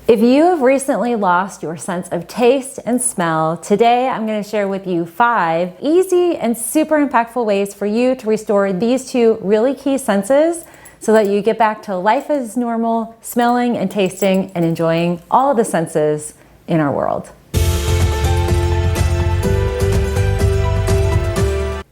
If you have recently lost your sense of taste and smell, today I'm going to share with you 5 easy and super impactful ways for you to restore these 2 really key senses so that you get back to life as normal, smelling and tasting and enjoying all of the senses in our world.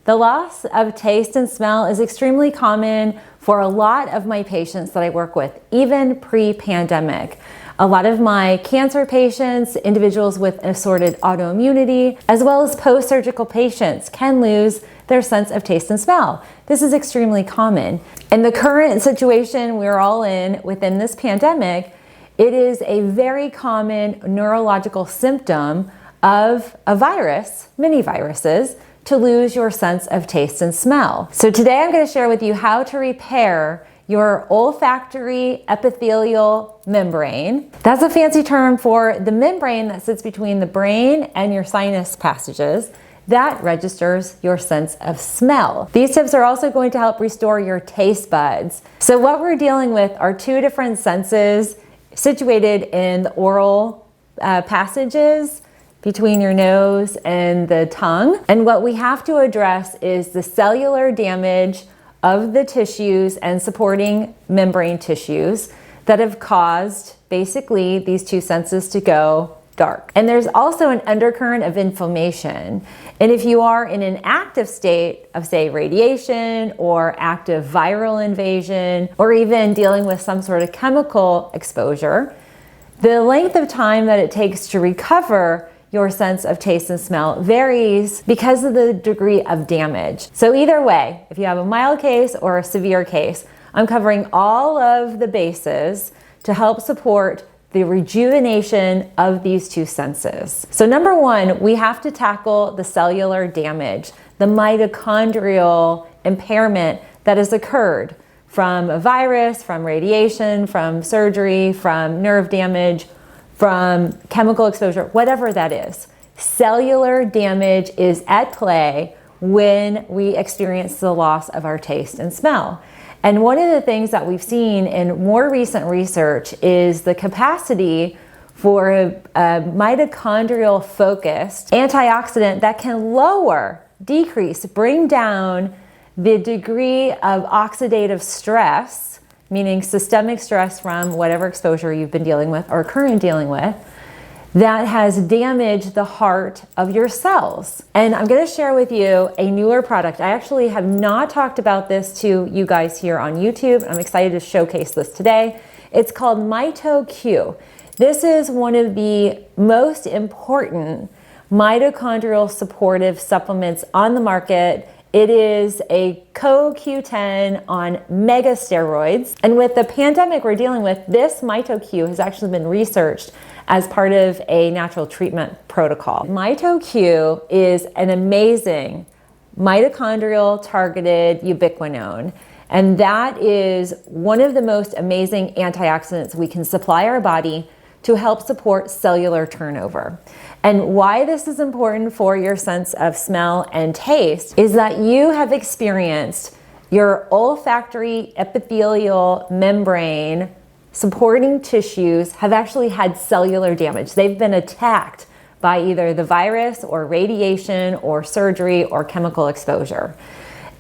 The loss of taste and smell is extremely common for a lot of my patients that I work with, even pre-pandemic. A lot of my cancer patients, individuals with assorted autoimmunity, as well as post-surgical patients can lose their sense of taste and smell. This is extremely common. In the current situation we're all in within this pandemic, it is a very common neurological symptom of a virus, many viruses, to lose your sense of taste and smell. So today I'm going to share with you how to repair your olfactory epithelial membrane. That's a fancy term for the membrane that sits between the brain and your sinus passages that registers your sense of smell. These tips are also going to help restore your taste buds. So what we're dealing with are 2 different senses situated in the oral passages between your nose and the tongue. And what we have to address is the cellular damage of the tissues and supporting membrane tissues that have caused basically these 2 senses to go dark. And there's also an undercurrent of inflammation. And if you are in an active state of, say, radiation or active viral invasion, or even dealing with some sort of chemical exposure, the length of time that it takes to recover your sense of taste and smell varies because of the degree of damage. So either way, if you have a mild case or a severe case, I'm covering all of the bases to help support the rejuvenation of these 2 senses. So number 1, we have to tackle the cellular damage, the mitochondrial impairment that has occurred from a virus, from radiation, from surgery, from nerve damage, from chemical exposure, whatever that is. Cellular damage is at play when we experience the loss of our taste and smell. And one of the things that we've seen in more recent research is the capacity for a mitochondrial focused antioxidant that can decrease, bring down the degree of oxidative stress, meaning systemic stress from whatever exposure you've been dealing with or currently dealing with, that has damaged the heart of your cells. And I'm going to share with you a newer product. I actually have not talked about this to you guys here on YouTube. I'm excited to showcase this today. It's called MitoQ. This is one of the most important mitochondrial supportive supplements on the market. It is a CoQ10 on mega steroids. And with the pandemic we're dealing with, this MitoQ has actually been researched as part of a natural treatment protocol. MitoQ is an amazing mitochondrial targeted ubiquinone. And that is one of the most amazing antioxidants we can supply our body to help support cellular turnover. And why this is important for your sense of smell and taste is that you have experienced your olfactory epithelial membrane supporting tissues have actually had cellular damage. They've been attacked by either the virus or radiation or surgery or chemical exposure.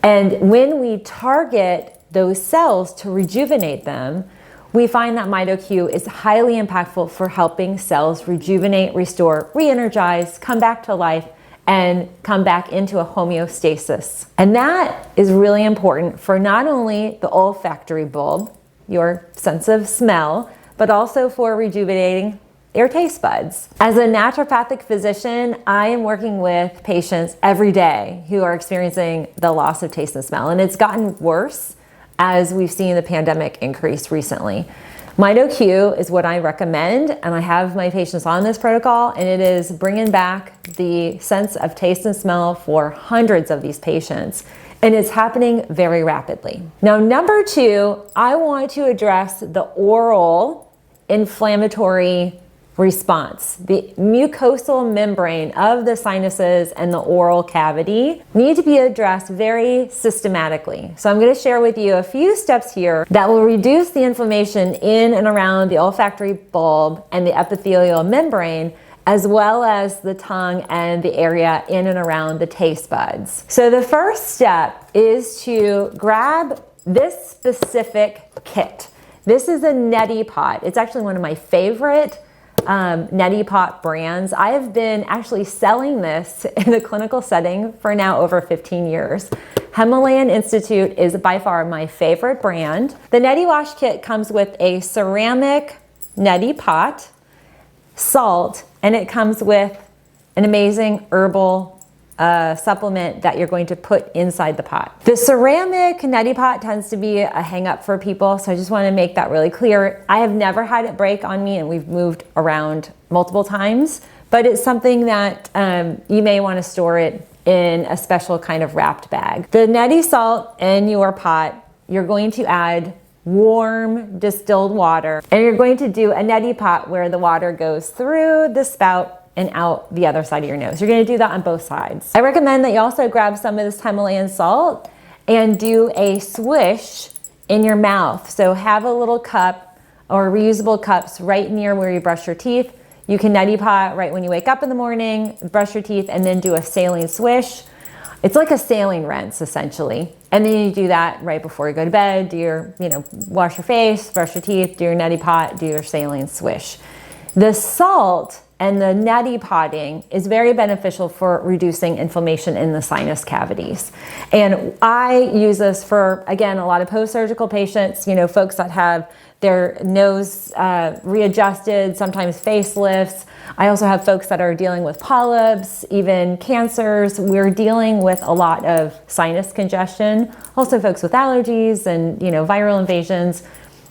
And when we target those cells to rejuvenate them, we find that MitoQ is highly impactful for helping cells rejuvenate, restore, re-energize, come back to life, and come back into a homeostasis. And that is really important for not only the olfactory bulb, your sense of smell, but also for rejuvenating your taste buds. As a naturopathic physician, I am working with patients every day who are experiencing the loss of taste and smell, and it's gotten worse as we've seen the pandemic increase recently. MitoQ is what I recommend, and I have my patients on this protocol, and it is bringing back the sense of taste and smell for hundreds of these patients, and it's happening very rapidly. Now, number 2, I want to address the oral inflammatory response. The mucosal membrane of the sinuses and the oral cavity need to be addressed very systematically. So I'm going to share with you a few steps here that will reduce the inflammation in and around the olfactory bulb and the epithelial membrane, as well as the tongue and the area in and around the taste buds. So the first step is to grab this specific kit. This is a Neti Pot. It's actually one of my favorite Neti Pot brands. I have been actually selling this in the clinical setting for now over 15 years. Himalayan Institute is by far my favorite brand. The Neti Wash kit comes with a ceramic Neti Pot, salt, and it comes with an amazing herbal supplement that you're going to put inside the pot. The ceramic Neti Pot tends to be a hang up for people, so I just want to make that really clear. I have never had it break on me, and we've moved around multiple times, but it's something that you may want to store it in a special kind of wrapped bag. The Neti salt in your pot, you're going to add warm distilled water, and you're going to do a Neti Pot where the water goes through the spout and out the other side of your nose. You're gonna do that on both sides. I recommend that you also grab some of this Himalayan salt and do a swish in your mouth. So have a little cup or reusable cups right near where you brush your teeth. You can Neti Pot right when you wake up in the morning, brush your teeth, and then do a saline swish. It's like a saline rinse essentially. And then you do that right before you go to bed, do your, wash your face, brush your teeth, do your Neti Pot, do your saline swish. The salt and the Neti Potting is very beneficial for reducing inflammation in the sinus cavities. And I use this for, again, a lot of post-surgical patients, folks that have their nose readjusted, sometimes facelifts. I also have folks that are dealing with polyps, even cancers. We're dealing with a lot of sinus congestion, also folks with allergies and, viral invasions.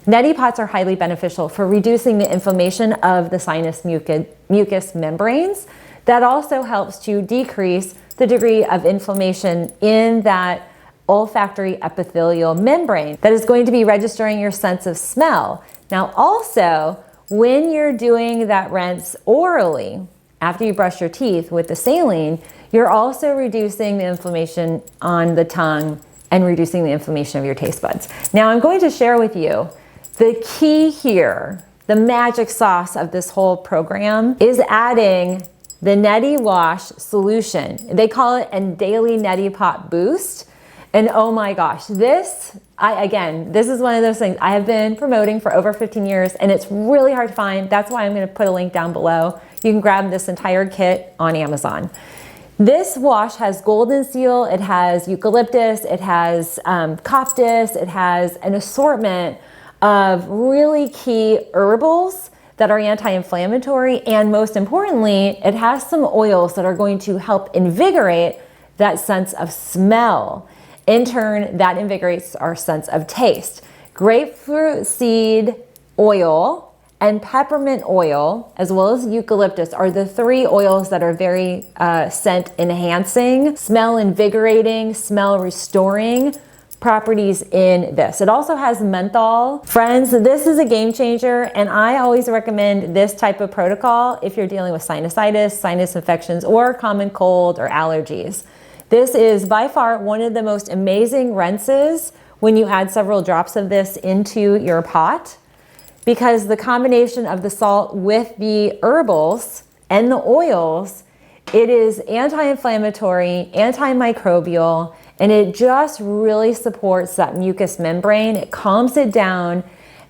Neti Pots are highly beneficial for reducing the inflammation of the sinus mucus membranes. That also helps to decrease the degree of inflammation in that olfactory epithelial membrane that is going to be registering your sense of smell. Now also, when you're doing that rinse orally, after you brush your teeth with the saline, you're also reducing the inflammation on the tongue and reducing the inflammation of your taste buds. Now I'm going to share with you the key here, the magic sauce of this whole program, is adding the Neti Wash solution. They call it a daily Neti Pot boost. And oh my gosh, this is one of those things I have been promoting for over 15 years, and it's really hard to find. That's why I'm going to put a link down below. You can grab this entire kit on Amazon. This wash has golden seal, it has eucalyptus, it has coptis, it has an assortment of really key herbals that are anti-inflammatory, and most importantly, it has some oils that are going to help invigorate that sense of smell. In turn, that invigorates our sense of taste. Grapefruit seed oil and peppermint oil, as well as eucalyptus, are the three oils that are very scent enhancing, smell invigorating, smell restoring properties in this. It also has menthol. Friends, this is a game changer, and I always recommend this type of protocol if you're dealing with sinusitis, sinus infections, or common cold or allergies. This is by far one of the most amazing rinses when you add several drops of this into your pot, because the combination of the salt with the herbals and the oils, it is anti-inflammatory, antimicrobial, and it just really supports that mucous membrane. It calms it down,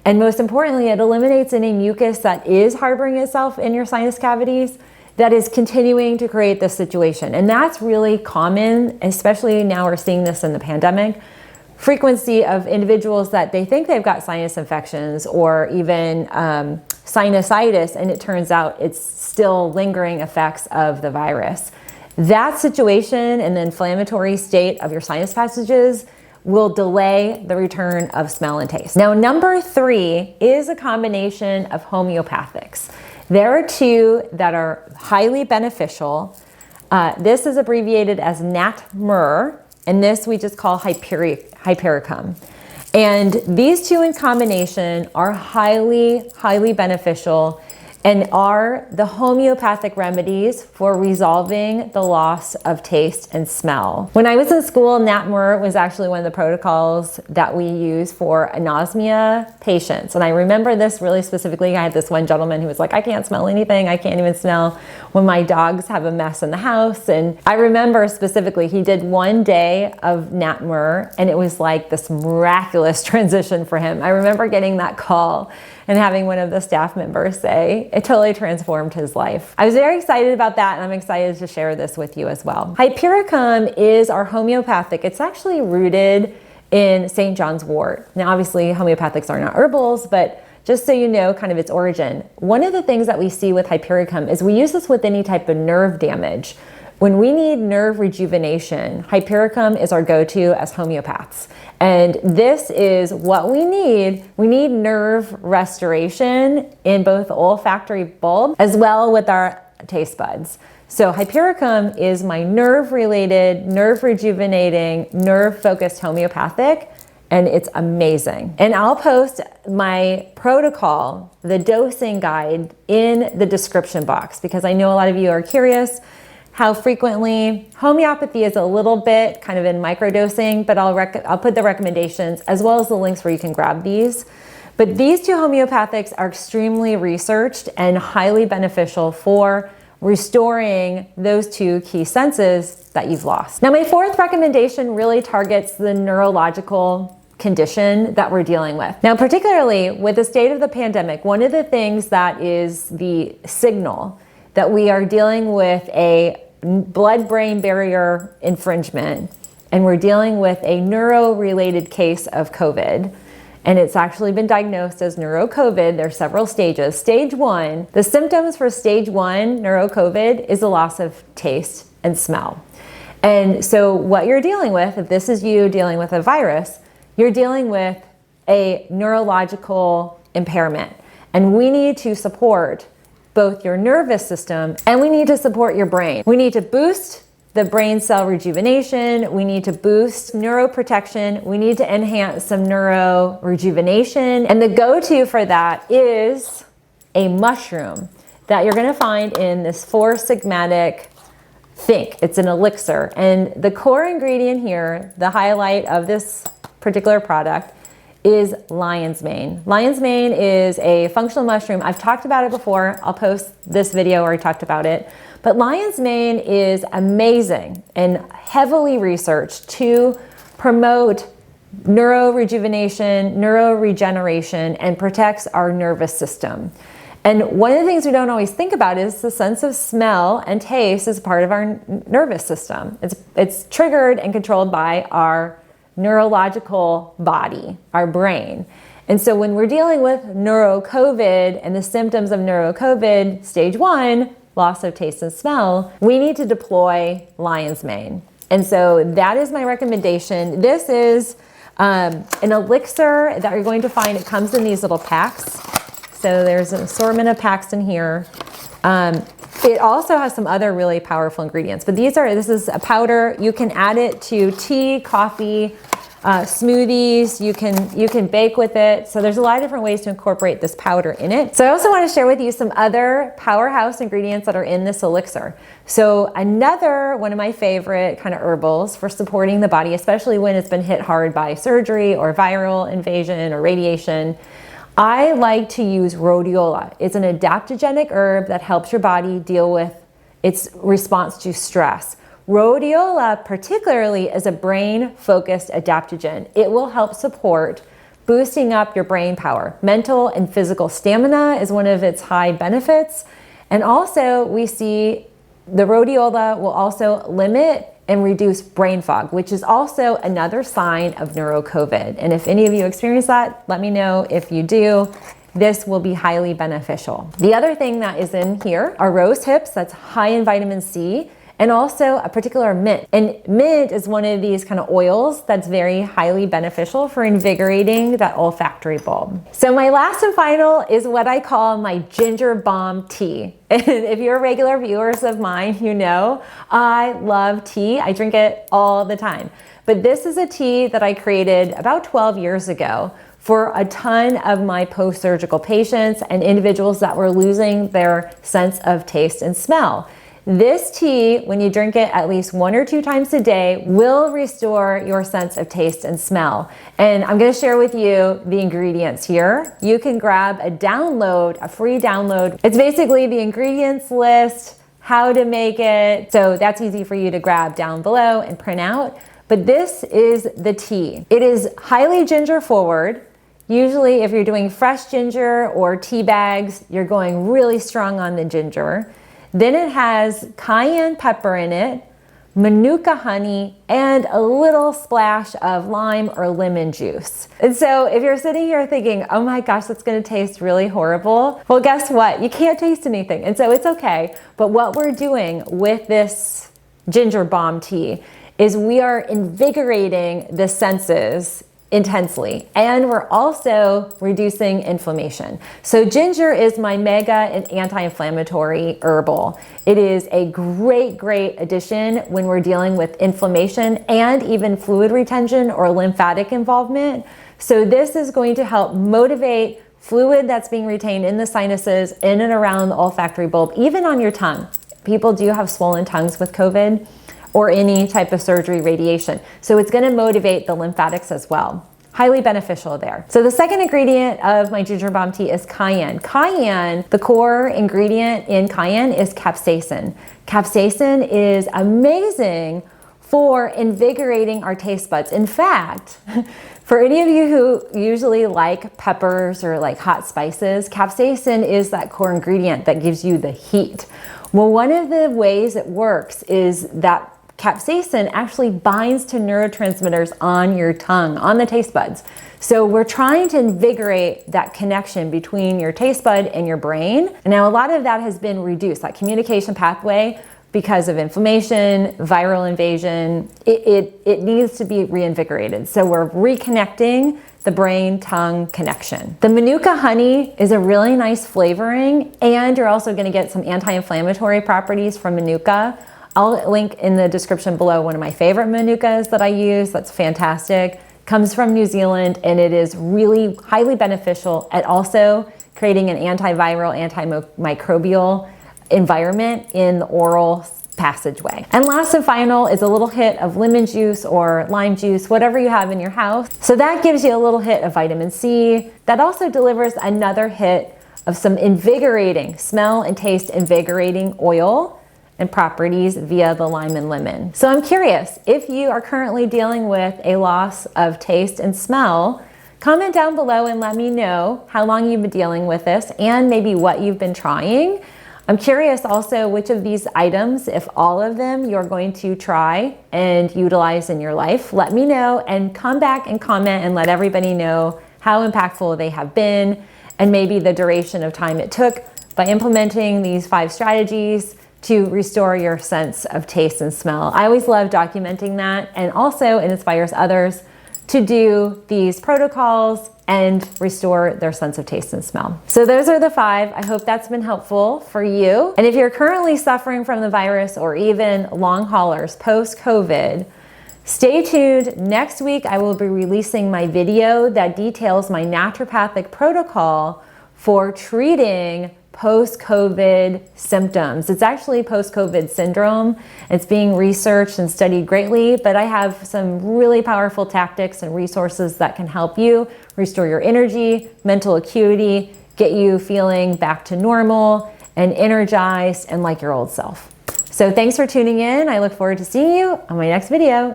and most importantly, it eliminates any mucus that is harboring itself in your sinus cavities that is continuing to create this situation. And that's really common, especially now we're seeing this in the pandemic. Frequency of individuals that they think they've got sinus infections or even sinusitis, and it turns out it's still lingering effects of the virus. That situation and the inflammatory state of your sinus passages will delay the return of smell and taste. Now, number 3 is a combination of homeopathics. There are two that are highly beneficial. This is abbreviated as NatMur, and this we just call Hypericum. And these two in combination are highly, highly beneficial and are the homeopathic remedies for resolving the loss of taste and smell. When I was in school, NATMR was actually one of the protocols that we use for anosmia patients. And I remember this really specifically. I had this one gentleman who was like, I can't smell anything. I can't even smell when my dogs have a mess in the house. And I remember specifically, he did one day of NATMR, and it was like this miraculous transition for him. I remember getting that call and having one of the staff members say it totally transformed his life. I was very excited about that, and I'm excited to share this with you as well. Hypericum is our homeopathic. It's actually rooted in St. John's wort. Now, obviously, homeopathics are not herbals, but just so you know kind of its origin, one of the things that we see with Hypericum is we use this with any type of nerve damage. When we need nerve rejuvenation, Hypericum is our go-to as homeopaths. And this is what we need. We need nerve restoration in both the olfactory bulb as well with our taste buds. So Hypericum is my nerve-related, nerve-rejuvenating, nerve-focused homeopathic, and it's amazing. And I'll post my protocol, the dosing guide, in the description box because I know a lot of you are curious how frequently. Homeopathy is a little bit kind of in microdosing, but I'll put the recommendations as well as the links where you can grab these. But these two homeopathics are extremely researched and highly beneficial for restoring those two key senses that you've lost. Now, my fourth recommendation really targets the neurological condition that we're dealing with. Now, particularly with the state of the pandemic, one of the things that is the signal that we are dealing with a blood-brain barrier infringement, and we're dealing with a neuro-related case of COVID, and it's actually been diagnosed as neuro-COVID. There are several stages. Stage 1, the symptoms for stage 1 neuro-COVID is the loss of taste and smell. And so what you're dealing with, if this is you dealing with a virus, you're dealing with a neurological impairment. And we need to support both your nervous system and we need to support your brain. We need to boost the brain cell rejuvenation. We need to boost neuroprotection. We need to enhance some neuro rejuvenation. And the go-to for that is a mushroom that you're gonna find in this 4-sigmatic think. It's an elixir. And the core ingredient here, the highlight of this particular product, is lion's mane. Lion's mane is a functional mushroom. I've talked about it before. I'll post this video where I talked about it. But lion's mane is amazing and heavily researched to promote neurorejuvenation, neuroregeneration, and protects our nervous system. And one of the things we don't always think about is the sense of smell and taste is part of our nervous system. It's triggered and controlled by our neurological body, our brain. And so when we're dealing with neuro-COVID and the symptoms of neuro-COVID, stage 1, loss of taste and smell, we need to deploy lion's mane. And so that is my recommendation. This is an elixir that you're going to find. It comes in these little packs. So there's an assortment of packs in here. It also has some other really powerful ingredients, but this is a powder. You can add it to tea, coffee, smoothies. You can bake with it. So there's a lot of different ways to incorporate this powder in it. So I also want to share with you some other powerhouse ingredients that are in this elixir. So another one of my favorite kind of herbals for supporting the body, especially when it's been hit hard by surgery or viral invasion or radiation, I like to use rhodiola. It's an adaptogenic herb that helps your body deal with its response to stress. Rhodiola particularly is a brain-focused adaptogen. It will help support boosting up your brain power. Mental and physical stamina is one of its high benefits. And also we see the rhodiola will also limit and reduce brain fog, which is also another sign of neuro-COVID. And if any of you experience that, let me know. If you do, this will be highly beneficial. The other thing that is in here are rose hips, that's high in vitamin C, and also a particular mint. And mint is one of these kind of oils that's very highly beneficial for invigorating that olfactory bulb. So my last and final is what I call my ginger bomb tea. And if you're regular viewers of mine, you know I love tea. I drink it all the time. But this is a tea that I created about 12 years ago for a ton of my post-surgical patients and individuals that were losing their sense of taste and smell. This tea, when you drink it at least 1 or 2 times a day, will restore your sense of taste and smell. And I'm going to share with you the ingredients here. You can grab a download, a free download. It's basically the ingredients list, how to make it. So that's easy for you to grab down below and print out. But this is the tea. It is highly ginger forward. Usually if you're doing fresh ginger or tea bags, you're going really strong on the ginger. Then it has cayenne pepper in it, manuka honey, and a little splash of lime or lemon juice. And so if you're sitting here thinking, oh my gosh, that's gonna taste really horrible, well, guess what? You can't taste anything, and so it's okay. But what we're doing with this ginger balm tea is we are invigorating the senses intensely, and we're also reducing inflammation. So ginger is my mega and anti-inflammatory herbal. It is a great addition when we're dealing with inflammation and even fluid retention or lymphatic involvement. So this is going to help motivate fluid that's being retained in the sinuses, in and around the olfactory bulb, even on your tongue. People do have swollen tongues with COVID or any type of surgery, radiation. So it's gonna motivate the lymphatics as well. Highly beneficial there. So the second ingredient of my ginger balm tea is cayenne. Cayenne, the core ingredient in cayenne is capsaicin. Capsaicin is amazing for invigorating our taste buds. In fact, for any of you who usually like peppers or like hot spices, capsaicin is that core ingredient that gives you the heat. Well, one of the ways it works is that capsaicin actually binds to neurotransmitters on your tongue, on the taste buds. So we're trying to invigorate that connection between your taste bud and your brain. And now a lot of that has been reduced, that communication pathway, because of inflammation, viral invasion. It needs to be reinvigorated. So we're reconnecting the brain-tongue connection. The manuka honey is a really nice flavoring, and you're also gonna get some anti-inflammatory properties from manuka. I'll link in the description below one of my favorite manukas that I use. That's fantastic. Comes from New Zealand, and it is really highly beneficial at also creating an antiviral, antimicrobial environment in the oral passageway. And last and final is a little hit of lemon juice or lime juice, whatever you have in your house. So that gives you a little hit of vitamin C. That also delivers another hit of some invigorating, smell and taste invigorating oil and properties via the lime and lemon. So I'm curious, if you are currently dealing with a loss of taste and smell, comment down below and let me know how long you've been dealing with this and maybe what you've been trying. I'm curious also which of these items, if all of them, you're going to try and utilize in your life. Let me know and come back and comment and let everybody know how impactful they have been and maybe the duration of time it took by implementing these 5 strategies to restore your sense of taste and smell. I always love documenting that, and also it inspires others to do these protocols and restore their sense of taste and smell. So those are the 5. I hope that's been helpful for you. And if you're currently suffering from the virus or even long haulers post-COVID, stay tuned. Next week, I will be releasing my video that details my naturopathic protocol for treating post-COVID symptoms. It's actually post-COVID syndrome. It's being researched and studied greatly, but I have some really powerful tactics and resources that can help you restore your energy, mental acuity, get you feeling back to normal and energized and like your old self. So thanks for tuning in. I look forward to seeing you on my next video.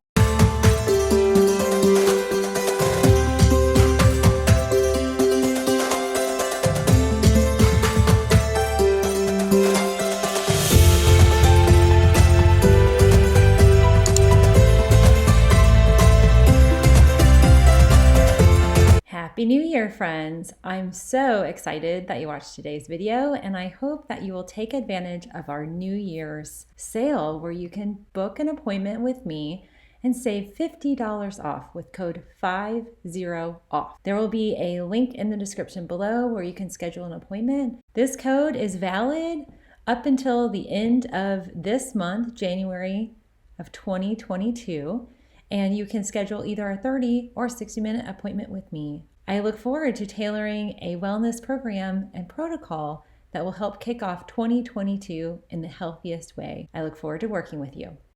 Happy New Year, friends! I'm so excited that you watched today's video, and I hope that you will take advantage of our New Year's sale where you can book an appointment with me and save $50 off with code 50OFF. There will be a link in the description below where you can schedule an appointment. This code is valid up until the end of this month, January of 2022, and you can schedule either a 30 or 60-minute appointment with me. I look forward to tailoring a wellness program and protocol that will help kick off 2022 in the healthiest way. I look forward to working with you.